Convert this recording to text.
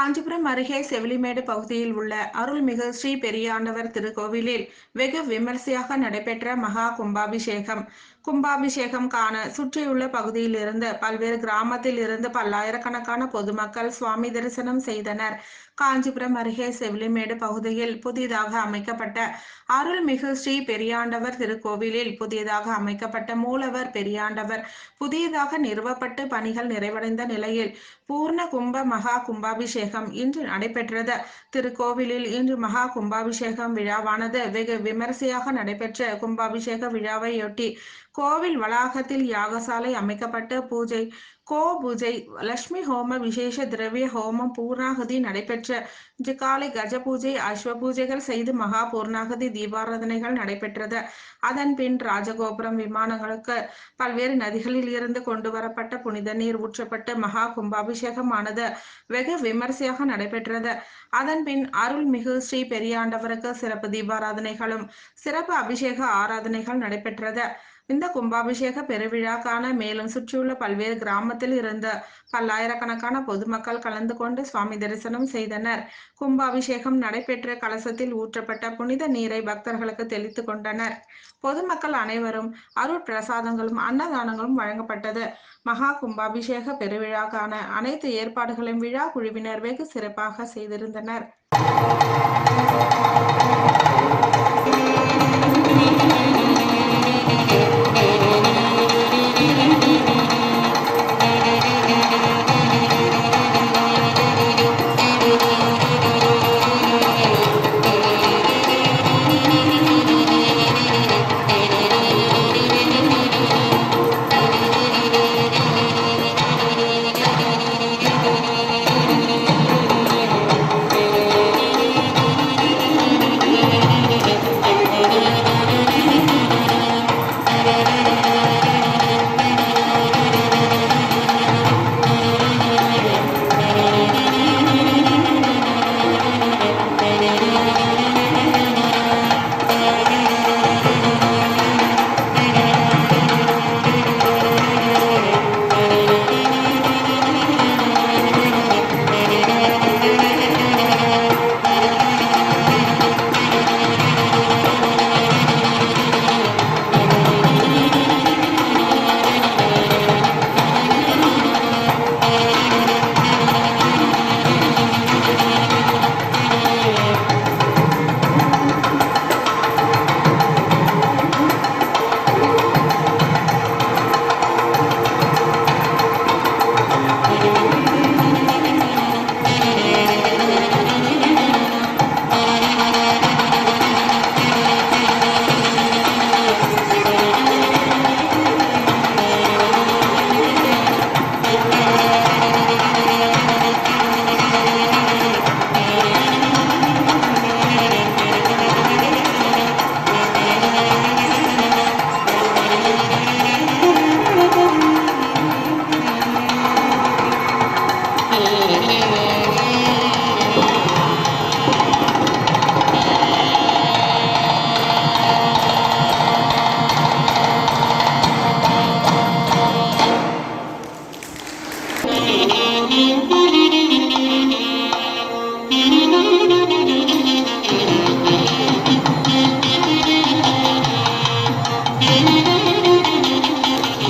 காஞ்சிபுரம் அருகே செவிலிமேடு பகுதியில் உள்ள அருள்மிகு ஸ்ரீ பெரியாண்டவர் திருக்கோவிலில் வெகு விமர்சையாக நடைபெற்ற மகா கும்பாபிஷேகம். கும்பாபிஷேகம் காண சுற்றியுள்ள பகுதியில் இருந்து பல்வேறு கிராமத்தில் இருந்து பல்லாயிரக்கணக்கான பொதுமக்கள் சுவாமி தரிசனம் செய்தனர். காஞ்சிபுரம் அருகே செவிலிமேடு பகுதியில் புதிதாக அமைக்கப்பட்ட அருள்மிகு ஸ்ரீ பெரியாண்டவர் திருக்கோவிலில் புதியதாக அமைக்கப்பட்ட மூலவர் பெரியாண்டவர் புதியதாக நிறுவப்பட்டு பணிகள் நிறைவடைந்த நிலையில் பூர்ண கும்ப மகா கும்பாபிஷேகம் இன்று நடைபெற்றது. திருக்கோவிலில் இன்று மகா கும்பாபிஷேகம் விழாவானது வெகு விமரிசையாக நடைபெற்ற கும்பாபிஷேக விழாவையொட்டி கோவில் வளாகத்தில் யாகசாலை அமைக்கப்பட்டு பூஜை லட்சுமி ஹோம விசேஷ திரவிய ஹோமம் பூர்ணாகுதி நடைபெற்ற காலை கஜ பூஜை அஸ்வ பூஜைகள் செய்து மகா பூர்ணாகுதி தீபாராதனைகள் நடைபெற்றது. அதன் பின் ராஜகோபுரம் விமானங்களுக்கு பல்வேறு நதிகளில் இருந்து கொண்டு வரப்பட்ட புனித நீர் ஊற்றப்பட்டு மகா கும்பாபிஷேகமானது வெகு விமரிசையாக நடைபெற்றது. அதன் பின் அருள்மிகு ஸ்ரீ பெரியாண்டவருக்கு சிறப்பு தீபாராதனைகளும் சிறப்பு அபிஷேக ஆராதனைகள் நடைபெற்றது. இந்த கும்பாபிஷேக பெருவிழா காண மேலும் சுற்றியுள்ள பல்வேறு கிராமத்தில் இருந்த பல்லாயிரக்கணக்கான பொதுமக்கள் கலந்து கொண்டு சுவாமி தரிசனம் செய்தனர். கும்பாபிஷேகம் நடைபெற்ற கலசத்தில் ஊற்றப்பட்ட புனித நீரை பக்தர்களுக்கு தெளித்து கொண்டனர். பொதுமக்கள் அனைவரும் அருள் பிரசாதங்களும் அன்னதானங்களும் வழங்கப்பட்டது. மகா கும்பாபிஷேக பெருவிழா காண அனைத்து ஏற்பாடுகளையும் விழா குழுவினர் வெகு சிறப்பாக செய்திருந்தனர்.